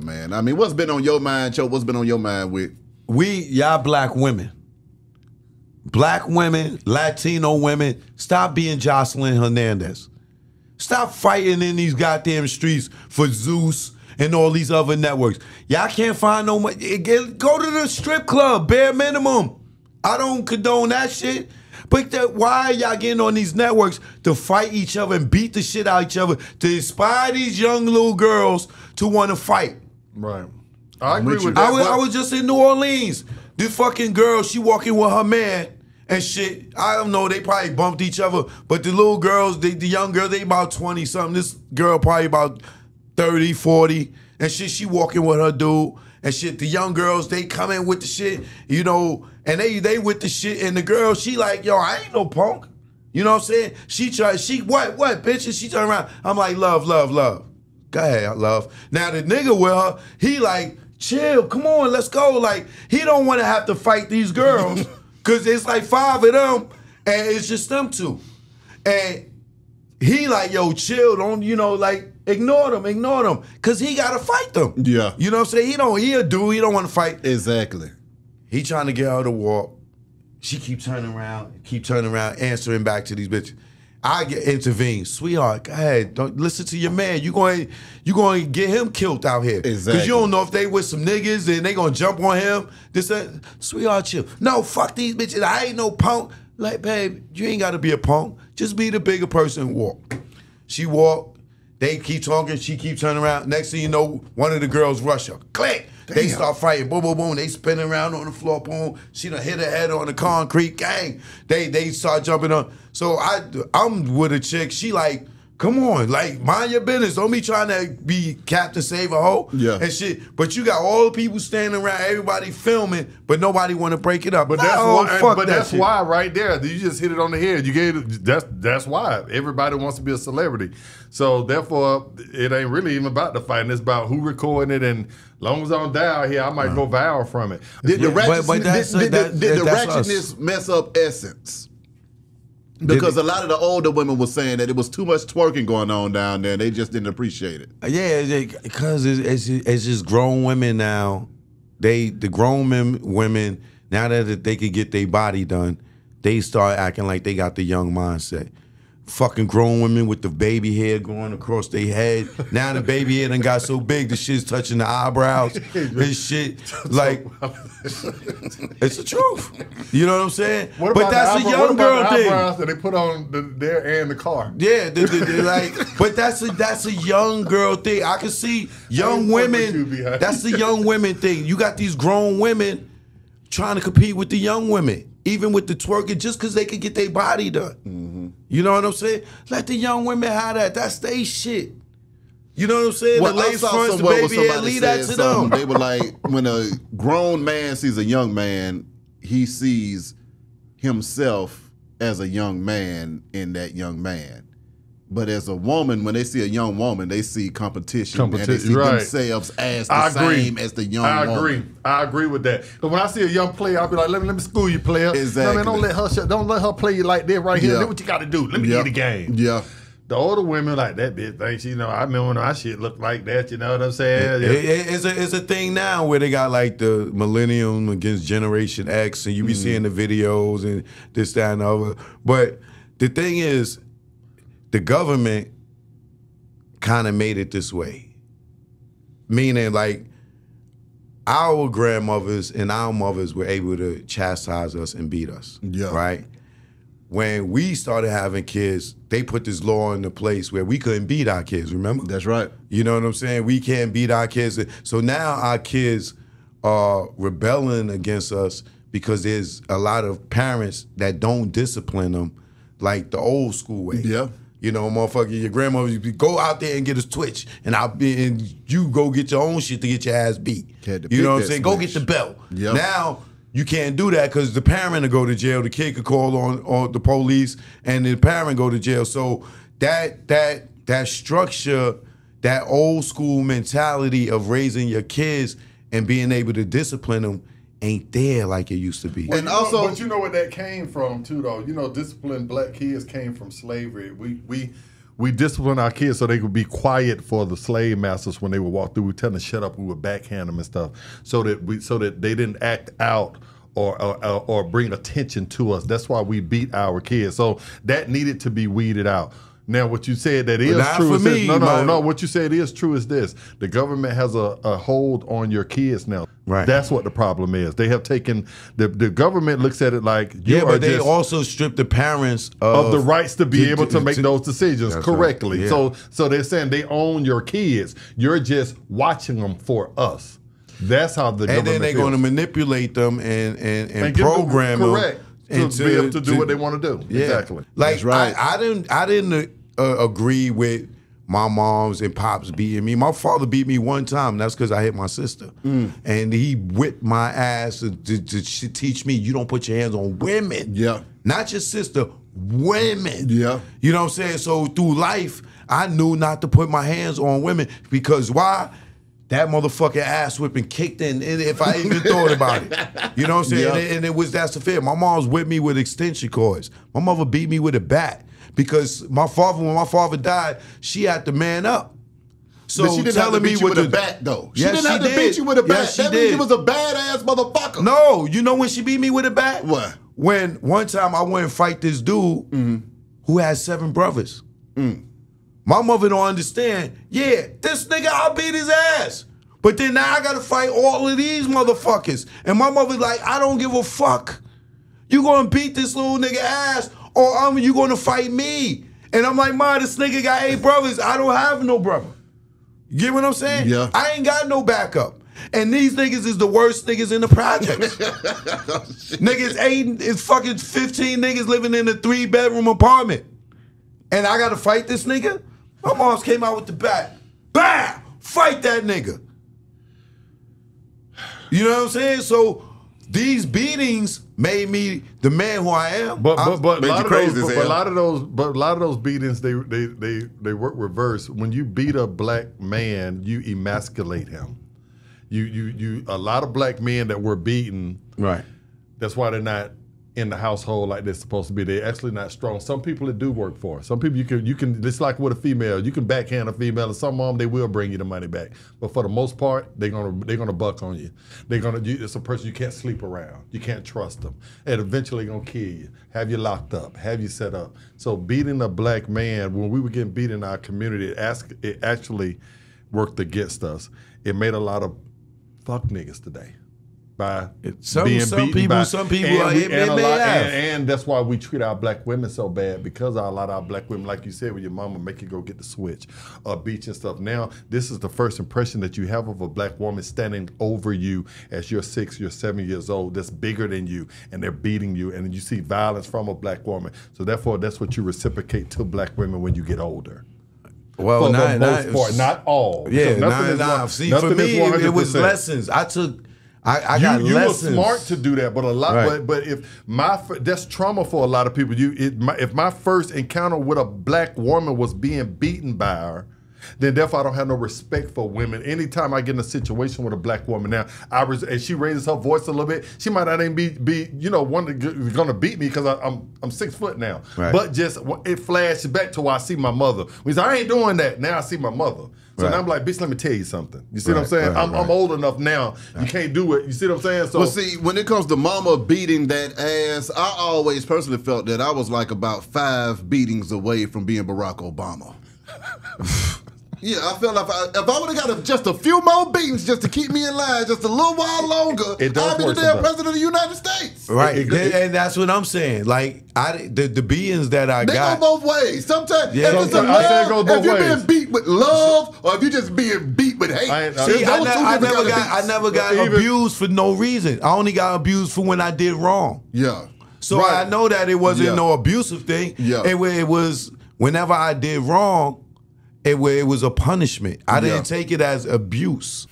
Man, I mean, what's been on your mind, Cho? What's been on your mind with? Y'all black women, Latino women, stop being Joseline Hernandez. Stop fighting in these goddamn streets for Zeus and all these other networks. Y'all can't find no money. Go to the strip club, bare minimum. I don't condone that shit. But why are y'all getting on these networks to fight each other and beat the shit out of each other, to inspire these young little girls to want to fight? Right. I agree with that. I was just in New Orleans. This fucking girl, she walking with her man and shit. I don't know, they probably bumped each other. But the little girls, the young girls, they about 20-something. This girl probably about 30, 40. And shit, she walking with her dude. And shit, the young girls, they come in with the shit, you know, and they with the shit. And the girl, she like, yo, I ain't no punk. You know what I'm saying? What, bitch? And she turn around. I'm like, love. Go ahead, love. Now the nigga with her, he like, chill, come on, let's go. Like, he don't want to have to fight these girls because it's like 5 of them and it's just them 2. And he like, yo, chill, don't, you know, like, ignore them, because he got to fight them. Yeah. You know what I'm saying? He a dude, he don't want to fight. Exactly. He trying to get her to walk. She keep turning around, answering back to these bitches. I get intervened. Sweetheart, go ahead. Don't listen to your man. You going to get him killed out here. Exactly. Because you don't know if they with some niggas and they going to jump on him. Sweetheart, chill. No, fuck these bitches. I ain't no punk. Like, babe, you ain't got to be a punk. Just be the bigger person and walk. She walk. They keep talking. She keep turning around. Next thing you know, one of the girls rush her. Click. Damn. They start fighting. Boom, boom, boom. They spinning around on the floor. Boom. She done hit her head on the concrete. Gang. They start jumping on. So I'm with a chick. She like, come on, like, mind your business. Don't be trying to be Captain Save a Hoe and shit. But you got all the people standing around, everybody filming, but nobody want to break it up. But that's why right there, you just hit it on the head. You gave that's why everybody wants to be a celebrity. So therefore, it ain't really even about the fighting. It's about who recording it, and as long as I don't die out here, I might go viral from it. Did the ratchetness mess up Essence? Because a lot of the older women were saying that it was too much twerking going on down there. They just didn't appreciate it. Yeah, because it's just grown women now. The grown women, now that they could get their body done, they start acting like they got the young mindset. Fucking grown women with the baby hair going across their head. Now the baby hair done got so big, the shit's touching the eyebrows. This shit, like, it's the truth. You know what I'm saying? But that's a young girl thing. That they put on their and the car. Yeah, like, but that's a young girl thing. I can see young women. That's the young women thing. You got these grown women trying to compete with the young women. Even with the twerking, just because they could get their body done. Mm-hmm. You know what I'm saying? Let the young women have that. That's their shit. You know what I'm saying? Well, the lace fronts, the baby hair, leave that to them. They were like, when a grown man sees a young man, he sees himself as a young man in that young man. But as a woman, when they see a young woman, they see competition and they see themselves as the same as the young woman. I agree with that. But when I see a young player, I'll be like, let me school you, player. Exactly. No, man, don't let her play you like this right here. Look what you got to do. Let me get the game. Yeah. The older women like that bitch thinks, you know, I remember when our shit looked like that, you know what I'm saying? It's a thing now where they got like the millennium against Generation X and you be seeing the videos and this, that, and the other. But the thing is, the government kind of made it this way. Meaning, like, our grandmothers and our mothers were able to chastise us and beat us, right? When we started having kids, they put this law into place where we couldn't beat our kids, remember? That's right. You know what I'm saying? We can't beat our kids. So now our kids are rebelling against us because there's a lot of parents that don't discipline them like the old school way. Yeah. You know, motherfucker, your grandmother, you go out there and get a twitch, and you go get your own shit to get your ass beat. You know what I'm saying? Go get the belt. Yep. Now, you can't do that because the parent will go to jail, the kid could call on the police, and the parent go to jail. So that structure, that old school mentality of raising your kids and being able to discipline them ain't there like it used to be. Well, but you know where that came from too, though. You know, disciplined black kids came from slavery. We we discipline our kids so they could be quiet for the slave masters when they would walk through. We tell them to shut up. We would backhand them and stuff so that they didn't act out or bring attention to us. That's why we beat our kids. So that needed to be weeded out. Now, what you said that is true is this. No. What you said is true is this. The government has a hold on your kids now. Right. That's what the problem is. They have taken the government looks at it like but they also strip the parents of the rights to be able to make those decisions correctly. Right. Yeah. So they're saying they own your kids. You're just watching them for us. That's how the government then they're going to manipulate them and program them. Correct. To be able to do what they want to do. Yeah. Exactly. Like That's right. I didn't agree with my moms and pops beating me. My father beat me one time. And that's because I hit my sister, and he whipped my ass to teach me you don't put your hands on women. Yeah. Not your sister, women. Yeah. You know what I'm saying? So through life, I knew not to put my hands on women because why? That motherfucking ass whipping kicked in if I even thought about it. You know what I'm saying? Yeah. And that's the fear. My mom's whipped me with extension cords. My mother beat me with a bat because when my father died, she had to man up. So but she didn't have to beat you with a bat, though. She didn't have to beat you with a bat. Yes, she that did. means she was a badass motherfucker. No, you know when she beat me with a bat? What? When one time I went and fight this dude who had 7 brothers. My mother don't understand. Yeah, this nigga, I'll beat his ass. But then now I gotta fight all of these motherfuckers. And my mother's like, I don't give a fuck. You gonna beat this little nigga ass or you gonna fight me? And I'm like, Ma, this nigga got 8 brothers. I don't have no brother. You get what I'm saying? Yeah. I ain't got no backup. And these niggas is the worst niggas in the projects. Niggas it's fucking 15 niggas living in a 3-bedroom apartment. And I gotta fight this nigga? My mom's came out with the bat. Bam! Fight that nigga. You know what I'm saying? So these beatings made me the man who I am. But a lot of those beatings they work reverse. When you beat a black man, you emasculate him. You a lot of black men that were beaten. Right. That's why they're not in the household like they're supposed to be. They're actually not strong. Some people it do work for. Some people you can. It's like with a female. You can backhand a female, and some of them they will bring you the money back. But for the most part, they're gonna buck on you. It's a person you can't sleep around. You can't trust them, and eventually gonna kill you, have you locked up, have you set up. So beating a black man, when we were getting beat in our community, it actually worked against us. It made a lot of fuck niggas today. By some being people, and that's why we treat our black women so bad, because a lot of our black women, like you said, with your mama make you go get the switch or beat you and stuff. Now, this is the first impression that you have of a black woman standing over you as you're 6, you're 7 years old, that's bigger than you, and they're beating you, and you see violence from a black woman. So therefore, that's what you reciprocate to black women when you get older. Well, for the most part, not all. Yeah, see, for me, it was lessons. I got lessons. You were smart to do that, but a lot. Right. But if that's trauma for a lot of people. If my first encounter with a black woman was being beaten by her, then therefore I don't have no respect for women. Anytime I get in a situation with a black woman now, and she raises her voice a little bit, she might not even be one that's gonna beat me because I'm 6 foot now. Right. But just it flashes back to where I see my mother. Because I ain't doing that. Now I see my mother. So now I'm like, bitch, let me tell you something. You see what I'm saying? I'm old enough now. You can't do it. You see what I'm saying? So, well, see, when it comes to mama beating that ass, I always personally felt that I was like about 5 beatings away from being Barack Obama. Yeah, I felt like if I would have got just a few more beatings just to keep me in line just a little while longer, I'd be the damn president of the United States. Right, and that's what I'm saying. Like, the beatings that I got. They go both ways. Sometimes, if you're being beat with love or if you're just being beat with hate. I never got abused for no reason. I only got abused for when I did wrong. Yeah. So I know that it wasn't no abusive thing. Yeah. It was whenever I did wrong, it was a punishment. I didn't take it as abuse.